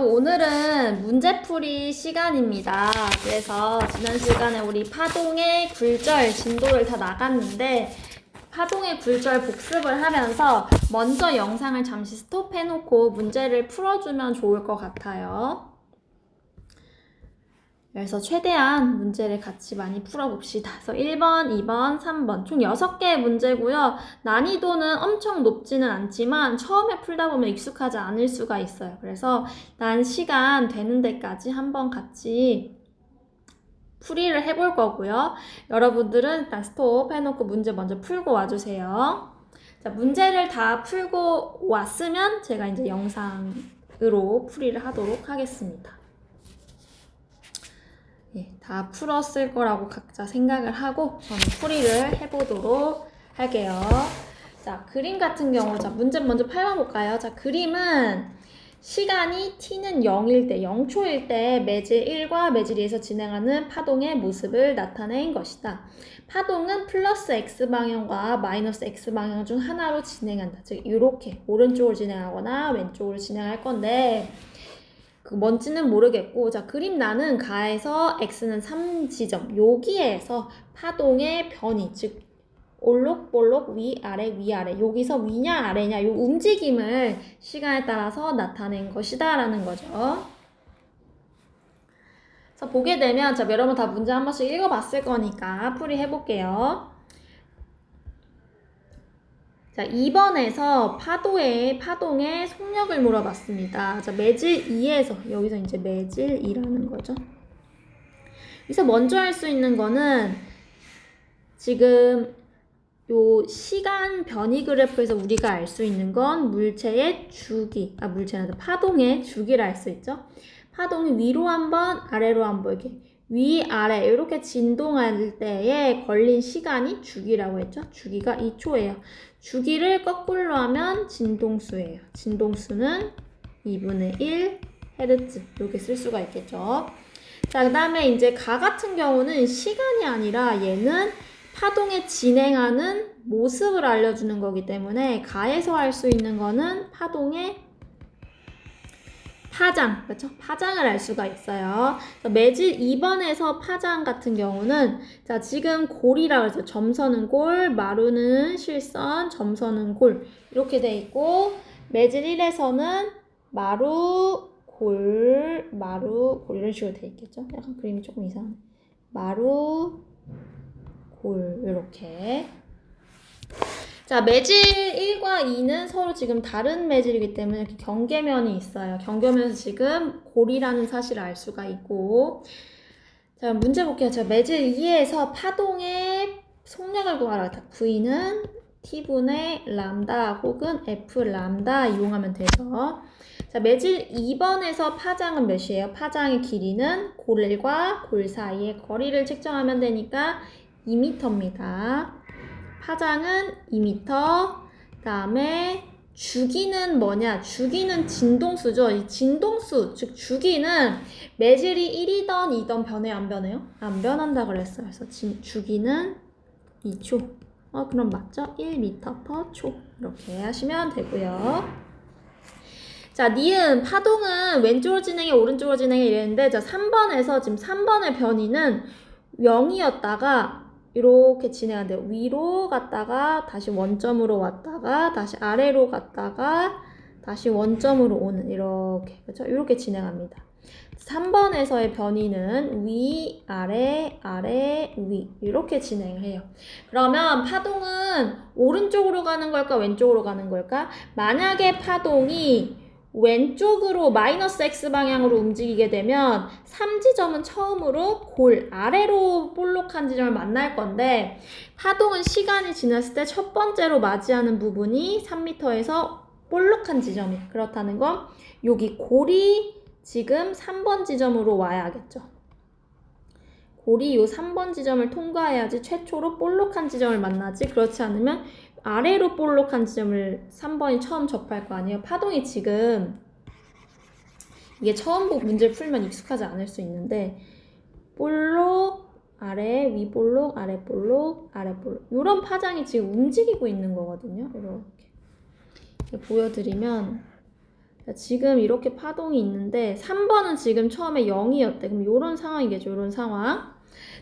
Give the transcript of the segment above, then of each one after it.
오늘은 문제풀이 시간입니다. 그래서 지난 시간에 우리 파동의 굴절 진도를 다 나갔는데 파동의 굴절 복습을 하면서 먼저 영상을 잠시 스톱해놓고 문제를 풀어주면 좋을 것 같아요. 그래서 최대한 문제를 같이 많이 풀어봅시다. 그래서 1번, 2번, 3번 총 6개의 문제고요. 난이도는 엄청 높지는 않지만 처음에 풀다 보면 익숙하지 않을 수가 있어요. 그래서 난 시간 되는 데까지 한번 같이 풀이를 해볼 거고요. 여러분들은 일단 스톱 해놓고 문제 먼저 풀고 와주세요. 자, 문제를 다 풀고 왔으면 제가 이제 영상으로 풀이를 하도록 하겠습니다. 다 풀었을 거라고 각자 생각을 하고 저는 풀이를 해보도록 할게요. 자, 그림 같은 경우, 자, 문제 먼저 펴볼까요? 자, 그림은 시간이 t는 0일 때, 0초일 때 매질 1과 매질 2에서 진행하는 파동의 모습을 나타낸 것이다. 파동은 플러스 x방향과 마이너스 x방향 중 하나로 진행한다. 즉, 이렇게 오른쪽으로 진행하거나 왼쪽으로 진행할 건데 그 뭔지는 모르겠고, 자, 그림 나는 가에서 x는 3지점, 여기에서 파동의 변이, 즉 올록볼록 위아래 위아래, 여기서 위냐 아래냐 요 움직임을 시간에 따라서 나타낸 것이다 라는 거죠. 그래서 보게 되면, 자, 여러분 다 문제 한 번씩 읽어봤을 거니까 풀이 해볼게요. 자, 2번에서 파동의 속력을 물어봤습니다. 자, 매질 2에서, 여기서 이제 매질 2라는 거죠. 여기서 먼저 할 수 있는 거는 지금 요 시간 변이 그래프에서 우리가 알 수 있는 건 물체의 주기, 파동의 주기를 알 수 있죠. 파동이 위로 한번, 아래로 한번 이렇게 위아래 이렇게 진동할 때에 걸린 시간이 주기라고 했죠. 주기가 2초예요. 주기를 거꾸로 하면 진동수예요. 진동수는 2분의 1 헤르츠 이렇게 쓸 수가 있겠죠. 자, 그 다음에 이제 가 같은 경우는 시간이 아니라 얘는 파동의 진행하는 모습을 알려주는 거기 때문에 가에서 할 수 있는 거는 파동의 파장, 그렇죠? 파장을 알 수가 있어요. 매질 2번에서 파장 같은 경우는 자, 지금 골이라고 해서 점선은 골, 마루는 실선, 점선은 골 이렇게 돼 있고, 매질 1에서는 마루, 골 이런 식으로 돼 있겠죠? 약간 그림이 조금 이상하네. 마루, 골 이렇게. 자, 매질 1과 2는 서로 지금 다른 매질이기 때문에 이렇게 경계면이 있어요. 경계면에서 지금 골이라는 사실을 알 수가 있고. 자, 문제 볼게요. 자, 매질 2에서 파동의 속력을 구하라. V는 T분의 람다 혹은 F 람다 이용하면 되죠. 자, 매질 2번에서 파장은 몇이에요? 파장의 길이는 골과 골 사이의 거리를 측정하면 되니까 2m입니다. 파장은 2m. 다음에 주기는 뭐냐? 주기는 진동수죠. 이 진동수, 즉 주기는 매질이 1이던 2던 변해요? 안 변해요? 안 변한다 그랬어요. 그래서 주기는 2초. 그럼 맞죠? 1m/초. 이렇게 하시면 되고요. 자, 니은 파동은 왼쪽으로 진행해, 오른쪽으로 진행해 이랬는데, 자, 3번에서 지금 3번의 변이는 0이었다가 이렇게 진행하는데 위로 갔다가 다시 원점으로 왔다가 다시 아래로 갔다가 다시 원점으로 오는 이렇게, 그렇죠? 이렇게 진행합니다. 3번에서의 변이는 위, 아래, 아래, 위 이렇게 진행을 해요. 그러면 파동은 오른쪽으로 가는 걸까 왼쪽으로 가는 걸까? 만약에 파동이 왼쪽으로 마이너스 x방향으로 움직이게 되면 3지점은 처음으로 골 아래로 볼록한 지점을 만날 건데, 파동은 시간이 지났을 때 첫 번째로 맞이하는 부분이 3m에서 볼록한 지점이에요. 그렇다는 건 여기 골이 지금 3번 지점으로 와야겠죠. 골이 요 3번 지점을 통과해야지 최초로 볼록한 지점을 만나지, 그렇지 않으면 아래로 볼록한 지점을 3번이 처음 접할 거 아니에요. 파동이 지금 이게 처음 보고 문제를 풀면 익숙하지 않을 수 있는데, 볼록, 아래, 위 볼록, 아래 볼록, 아래 볼록 이런 파장이 지금 움직이고 있는 거거든요. 이렇게 보여드리면, 지금 이렇게 파동이 있는데 3번은 지금 처음에 0이었대. 그럼 이런 상황이겠죠. 이런 상황.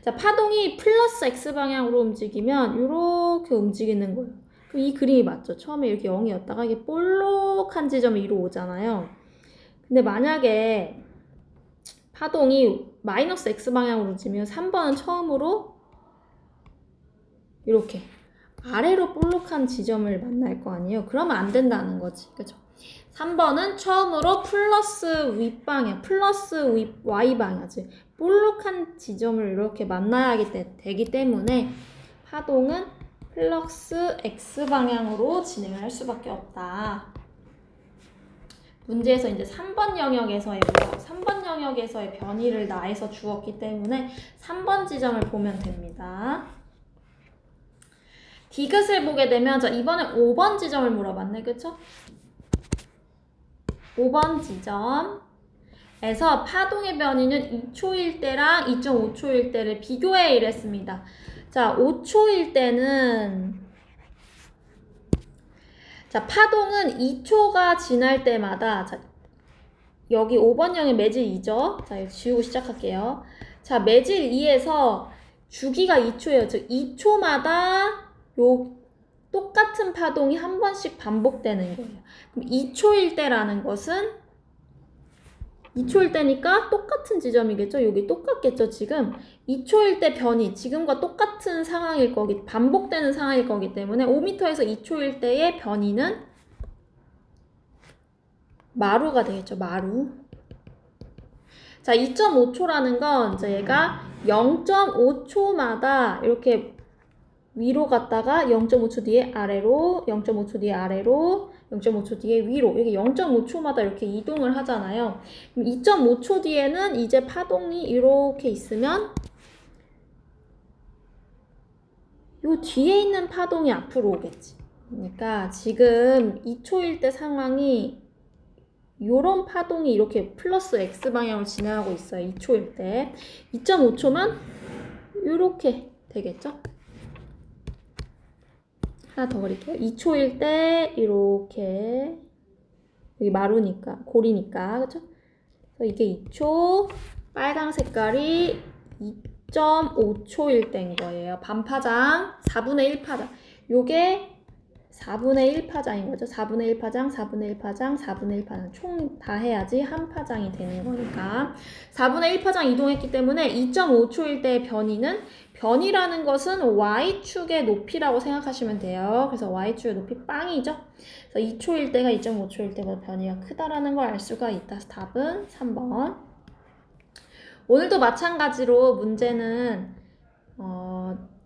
자, 파동이 플러스 X방향으로 움직이면 이렇게 움직이는 거예요. 그럼 이 그림이 맞죠? 처음에 이렇게 0이었다가 이게 볼록한 지점이 위로 오잖아요. 근데 만약에 파동이 마이너스 X방향으로 움직이면 3번은 처음으로 이렇게 아래로 볼록한 지점을 만날 거 아니에요? 그러면 안 된다는 거지. 그죠? 3번은 처음으로 플러스 윗방향, 플러스 Y방향이지. 볼록한 지점을 이렇게 만나야 되기 때문에 파동은 플러스 X방향으로 진행을 할 수밖에 없다. 문제에서 이제 3번 영역에서의 변이를 나에서 주었기 때문에 3번 지점을 보면 됩니다. 디귿을 보게 되면 자 이번에 5번 지점을 물어봤네. 그쵸? 5번 지점에서 파동의 변이는 2초일 때랑 2.5초일 때를 비교해 이랬습니다. 자 5초일 때는 자 파동은 2초가 지날 때마다 자 여기 5번형의 매질 2죠. 자 이거 지우고 시작할게요. 자 매질 2에서 주기가 2초예요. 즉 2초마다 요 똑같은 파동이 한 번씩 반복되는 거예요. 그럼 2초일 때라는 것은 2초일 때니까 똑같은 지점이겠죠? 여기 똑같겠죠, 지금? 2초일 때 변이, 지금과 똑같은 상황일 거기, 반복되는 상황일 거기 때문에 5m에서 2초일 때의 변이는 마루가 되겠죠, 마루. 자, 2.5초라는 건 이제 얘가 0.5초마다 이렇게 위로 갔다가 0.5초 뒤에 아래로, 0.5초 뒤에 아래로, 0.5초 뒤에 위로 이렇게 0.5초마다 이렇게 이동을 하잖아요. 그럼 2.5초 뒤에는 이제 파동이 이렇게 있으면 요 뒤에 있는 파동이 앞으로 오겠지. 그러니까 지금 2초일 때 상황이 요런 파동이 이렇게 플러스 X방향으로 진행하고 있어요. 2초일 때. 2.5초면 요렇게 되겠죠? 하나 더 그릴게요. 2초일 때 이렇게 여기 마루니까 고리니까 그쵸? 그래서 이게 2초 빨강 색깔이 2.5초일 때인 거예요. 반파장 4분의 1 파장 요게 4분의 1 파장인 거죠. 4분의 1 파장, 4분의 1 파장, 4분의 1 파장 총 다 해야지 한 파장이 되는 거니까 4분의 1 파장 이동했기 때문에 2.5초일 때의 변이라는 것은 Y축의 높이라고 생각하시면 돼요. 그래서 Y축의 높이 빵이죠. 그래서 2초일 때가 2.5초일 때보다 변이가 크다라는 걸 알 수가 있다. 그래서 답은 3번. 오늘도 마찬가지로 문제는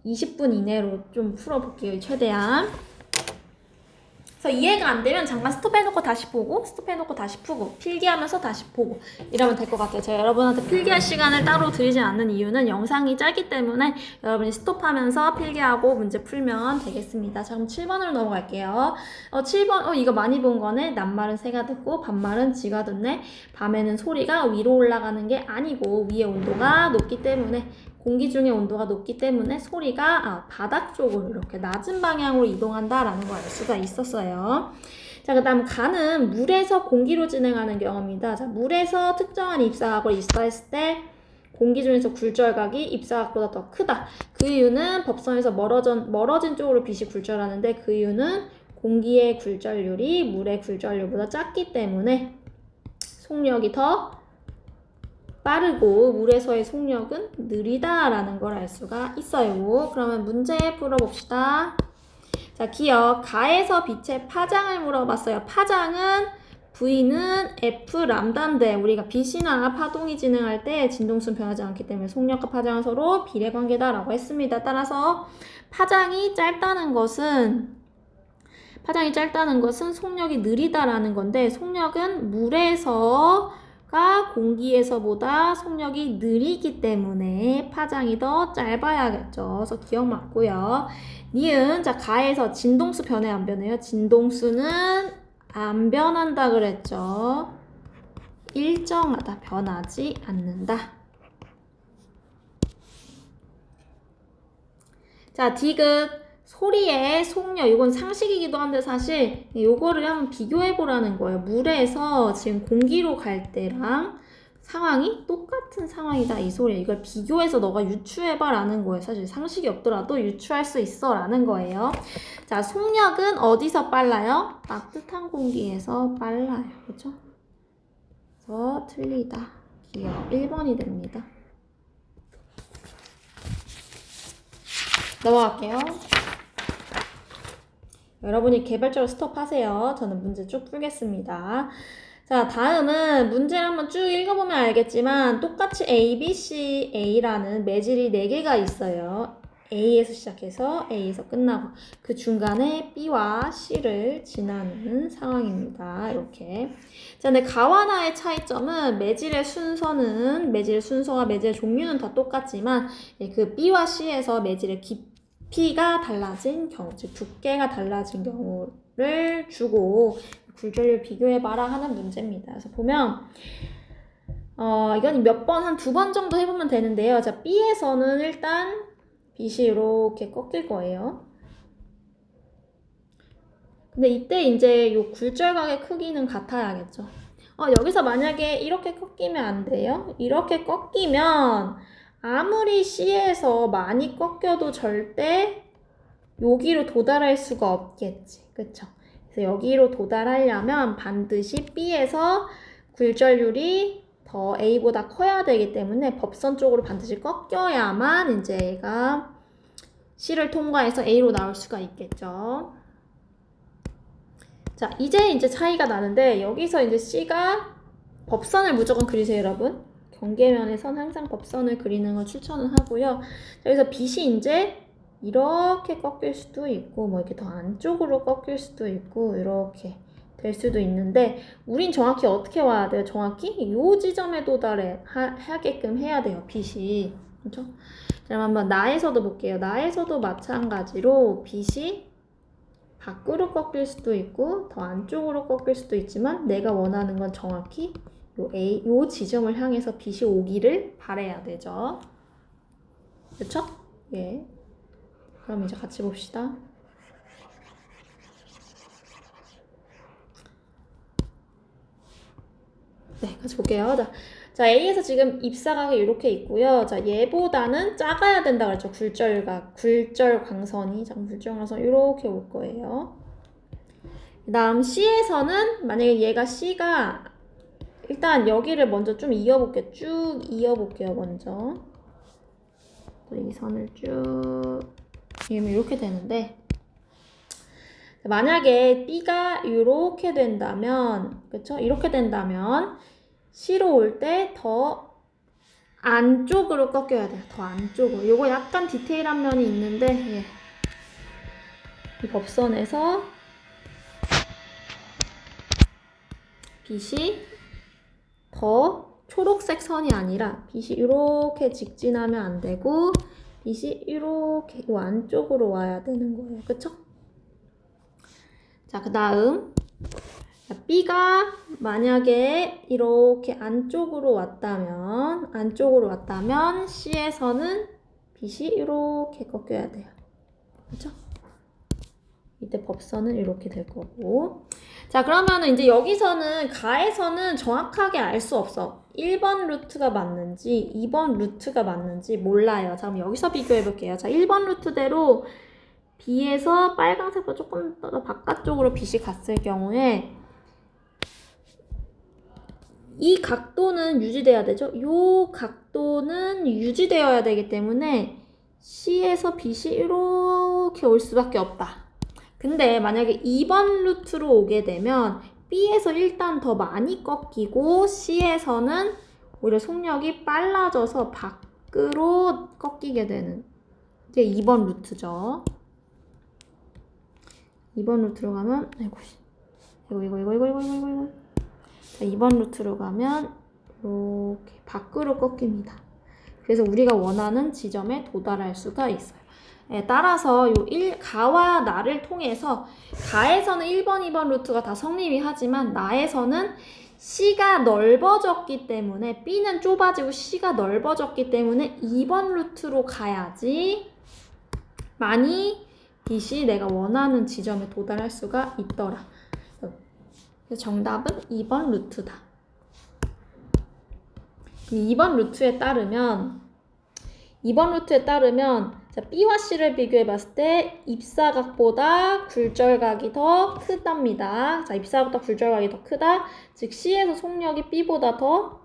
20분 이내로 좀 풀어볼게요. 최대한. 그래서 이해가 안 되면 잠깐 스톱해놓고 다시 보고 스톱해놓고 다시 푸고 필기하면서 다시 보고 이러면 될 것 같아요. 제가 여러분한테 필기할 시간을 따로 드리진 않는 이유는 영상이 짧기 때문에 여러분이 스톱하면서 필기하고 문제 풀면 되겠습니다. 자 그럼 7번으로 넘어갈게요. 7번 이거 많이 본 거네. 낮말은 새가 듣고 밤말은 쥐가 듣네. 밤에는 소리가 위로 올라가는 게 아니고 위의 온도가 높기 때문에 공기 중의 온도가 높기 때문에 소리가 바닥 쪽으로 이렇게 낮은 방향으로 이동한다라는 걸 알 수가 있었어요. 자, 그 다음 가는 물에서 공기로 진행하는 경우입니다. 자, 물에서 특정한 입사각을 입사했을 때 공기 중에서 굴절각이 입사각보다 더 크다. 그 이유는 법선에서 멀어진 쪽으로 빛이 굴절하는데 그 이유는 공기의 굴절률이 물의 굴절률보다 작기 때문에 속력이 더 빠르고 물에서의 속력은 느리다라는 걸 알 수가 있어요. 그러면 문제 풀어봅시다. 자, 기억. 가에서 빛의 파장을 물어봤어요. 파장은 V는 F 람다인데 우리가 빛이나 파동이 진행할 때 진동수는 변하지 않기 때문에 속력과 파장은 서로 비례관계다라고 했습니다. 따라서 파장이 짧다는 것은 속력이 느리다라는 건데 속력은 물에서 공기에서보다 속력이 느리기 때문에 파장이 더 짧아야겠죠. 그래서 기억 맞고요. 니은 자 가에서 진동수 변해 안 변해요? 진동수는 안 변한다 그랬죠. 일정하다 변하지 않는다. 자 디귿 소리의 속력, 이건 상식이기도 한데 사실 요거를 한번 비교해 보라는 거예요. 물에서 지금 공기로 갈 때랑 상황이 똑같은 상황이다, 이 소리예요. 이걸 비교해서 너가 유추해봐 라는 거예요. 사실 상식이 없더라도 유추할 수 있어 라는 거예요. 자, 속력은 어디서 빨라요? 따뜻한 공기에서 빨라요. 그렇죠? 그래서 틀리다. 기억 1번이 됩니다. 넘어갈게요. 여러분이 개발적으로 스톱하세요. 저는 문제 쭉 풀겠습니다. 자, 다음은 문제를 한번 쭉 읽어보면 알겠지만 똑같이 A, B, C, A라는 매질이 4개가 있어요. A에서 시작해서 A에서 끝나고 그 중간에 B와 C를 지나는 상황입니다. 이렇게. 자, 근데 가와 나의 차이점은 매질의 순서와 매질의 종류는 다 똑같지만 그 B와 C에서 매질의 깊이가 달라진 경우, 즉 두께가 달라진 경우를 주고 굴절률 비교해봐라 하는 문제입니다. 그래서 보면 이건 몇 번, 한 2번 정도 해보면 되는데요. 자, B에서는 일단 빛이 이렇게 꺾일 거예요. 근데 이때 이제 요 굴절각의 크기는 같아야겠죠. 여기서 만약에 이렇게 꺾이면 안 돼요. 이렇게 꺾이면 아무리 C에서 많이 꺾여도 절대 여기로 도달할 수가 없겠지. 그쵸? 그래서 여기로 도달하려면 반드시 B에서 굴절률이 더 A보다 커야 되기 때문에 법선 쪽으로 반드시 꺾여야만 이제 얘가 C를 통과해서 A로 나올 수가 있겠죠. 자, 이제 차이가 나는데 여기서 이제 C가 법선을 무조건 그리세요, 여러분. 경계면에선 항상 법선을 그리는 걸 추천을 하고요. 여기서 B이 이제 이렇게 꺾일 수도 있고 뭐 이렇게 더 안쪽으로 꺾일 수도 있고 이렇게 될 수도 있는데 우린 정확히 어떻게 와야 돼요? 정확히 이 지점에 하게끔 해야 돼요. 빛이. 그렇죠? 그럼 한번 나에서도 볼게요. 나에서도 마찬가지로 빛이 밖으로 꺾일 수도 있고 더 안쪽으로 꺾일 수도 있지만 내가 원하는 건 정확히 요 지점을 향해서 빛이 오기를 바라야 되죠. 그렇죠? 예. 그럼 이제 같이 봅시다. 네, 같이 볼게요. 자, A에서 지금 입사각이 이렇게 있고요. 자, 얘보다는 작아야 된다 그랬죠. 굴절광선이. 자, 굴절광선 이렇게 올 거예요. 그 다음 C에서는 만약에 얘가 C가 일단 여기를 먼저 좀 이어볼게요. 쭉 이어볼게요, 먼저. 이 선을 쭉 이렇게 되는데 만약에 B가 이렇게 된다면, 그쵸? 이렇게 된다면 C로 올 때 더 안쪽으로 꺾여야 돼요. 더 안쪽으로. 요거 약간 디테일한 면이 있는데, 예. 이 법선에서 빛이 더 초록색 선이 아니라 빛이 이렇게 직진하면 안 되고 빛이 이렇게 요 안쪽으로 와야 되는 거예요. 그쵸? 자, 그 다음 B가 만약에 이렇게 안쪽으로 왔다면 C에서는 빛이 이렇게 꺾여야 돼요. 그렇죠? 이때 법선은 이렇게 될 거고. 자, 그러면은 이제 여기서는 가에서는 정확하게 알 수 없어. 1번 루트가 맞는지 2번 루트가 맞는지 몰라요. 자, 그럼 여기서 비교해 볼게요. 자, 1번 루트대로 B에서 빨간색보다 조금 더 바깥쪽으로 빛이 갔을 경우에 이 각도는 유지돼야 되죠? 이 각도는 유지되어야 되기 때문에 C에서 빛이 이렇게 올 수밖에 없다. 근데 만약에 2번 루트로 오게 되면 B에서 일단 더 많이 꺾이고 C에서는 오히려 속력이 빨라져서 밖으로 꺾이게 되는 게 2번 루트죠. 2번 루트로 가면 이거 자, 2번 루트로 가면 이렇게 밖으로 꺾입니다. 그래서 우리가 원하는 지점에 도달할 수가 있어요. 예, 따라서 가와 나를 통해서 가에서는 1번, 2번 루트가 다 성립이 하지만 나에서는 C가 넓어졌기 때문에 B는 좁아지고 C가 넓어졌기 때문에 2번 루트로 가야지 많이 빛이 내가 원하는 지점에 도달할 수가 있더라. 그래서 정답은 2번 루트다. 2번 루트에 따르면 자, B와 C를 비교해 봤을 때 입사각보다 굴절각이 더 크답니다. 자, 입사각보다 굴절각이 더 크다. 즉 C에서 속력이 B보다 더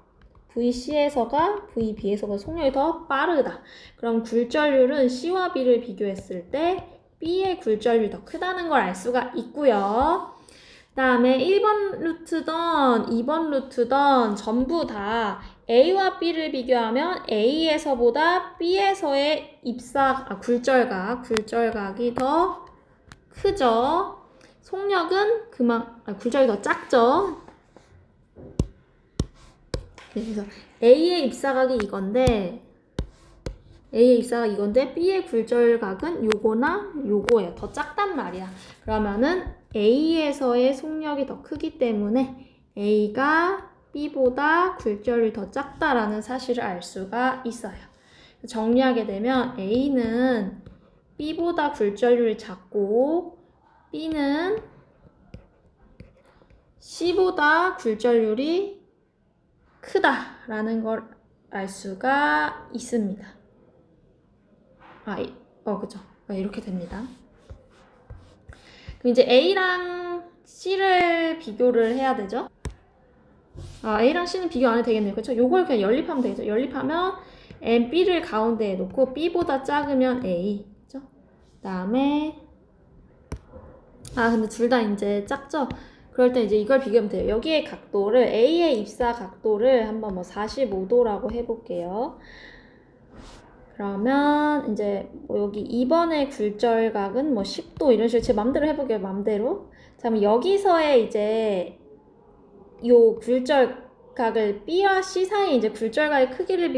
VC에서가 VB에서가 속력이 더 빠르다. 그럼 굴절률은 C와 B를 비교했을 때 B의 굴절률이 더 크다는 걸 알 수가 있고요. 그 다음에 1번 루트던 2번 루트던 전부 다 A와 B를 비교하면 A에서보다 B에서의 굴절각이 더 크죠. 속력은 굴절이 더 작죠. 그래서 A의 입사각이 이건데 B의 굴절각은 요거나 요거예요. 더 작단 말이야. 그러면은 A에서의 속력이 더 크기 때문에 A가 B보다 굴절이 더 작다라는 사실을 알 수가 있어요. 정리하게 되면 A는 B보다 굴절률이 작고 B는 C보다 굴절률이 크다라는 걸 알 수가 있습니다. 그죠. 이렇게 됩니다. 그럼 이제 A랑 C를 비교를 해야 되죠. A랑 C는 비교 안 해도 되겠네요. 그렇죠? 요걸 그냥 연립하면 되겠죠. 연립하면 M, B를 가운데에 놓고 B보다 작으면 A. 그죠? 그 다음에 근데 둘 다 이제 작죠? 그럴 때 이제 이걸 비교하면 돼요. 여기에 각도를 A의 입사 각도를 한번 45도라고 해볼게요. 그러면 이제 여기 2번의 굴절각은 10도 이런 식으로 제 맘대로 해볼게요. 맘대로. 자, 그럼 여기서의 이제 요 굴절각을 B와 C 사이 이제 굴절각의 크기를